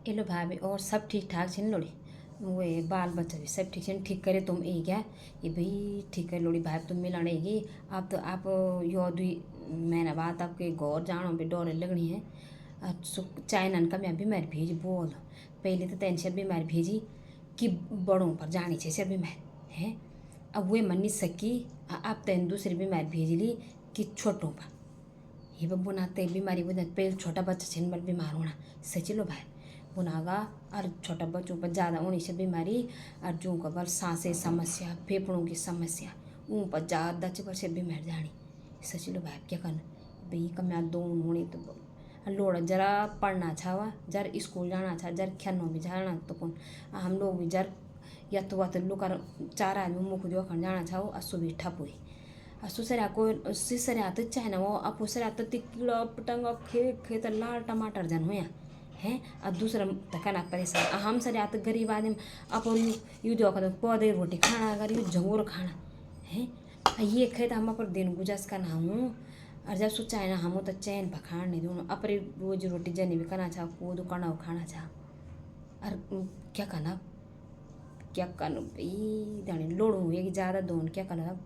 Hello भाभी, और सब ठीक ठाक छन लोड़ी? वो बाल बच्चा भी सब ठीक छन? ठीक करे तुम ए क्या? ये भाई ठीक है लोड़ी भाभी, तुम मिलने की। अब तो आप यो 2 महीना बाद आपके घर जानो भी डोरे लगनी है। चाइना का मैं बीमारी भेजी बोल। पहले तो तेन से बीमारी भेजी कि बड़ों पर जानी छे से बीमारी है। अब वे मन नहीं सकी। अब तेन दूसरी बीमारी भेज ली कि छोटों पर ये बुनाते बीमारी बुना पहले छोटा बच्चा छिन बल बीमार होना सची लो भाई बुनागा। और छोटा बच्चों पर ज़्यादा होने से बीमारी और जो का बल सांसें समस्या फेफड़ों की समस्या उन पर ज़्यादा च से बीमार जानी सची लो भाई क्या करना भाई कम्या दोन होने तो लोड़ा जरा पढ़ना छावा जर स्कूल जाना छा जर खेलना भी जाना तो कौन हम लोग भी जर या तो वह तो लुकर 4 आदमी मुख जो खन जाना छाओ असु भी ठप हुई सुसऱ्या को सिसऱ्या तो चाहे ना वो अब उसऱ्या तो कीड़ा पतंगा खे खे तो लाल टमाटर जन होया हैं। अब दूसरा तकना परेशान हम सर तो गरीब आदमी अपन यू जो पौधे रोटी खाना अगर यू झंगोर खाना है ये खे तो हम अपन दिन गुजस करना हूँ। और जब सोचा है ना हम तो चैन पखाड़ नहीं दूँ अपने रोज रोटी जनी भी करना चाह कूद करना खाना चाह और क्या करना भाई दाने लोड़ू हुए कि ज़्यादा दोन क्या करना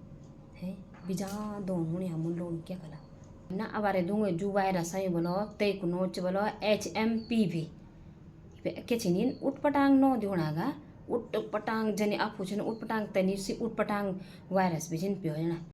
है बिजा दोन होने हम लोड़ू क्या कला ना अबारे दूंगे जू वायरस है बोलो ते को नोच बोलो HMPV के छिनिन उटपटांग नो दिहोणागा उटपटांग जने आपू छन उटपटांग तनी सी उटपटांग वायरस भी जिन पियो ना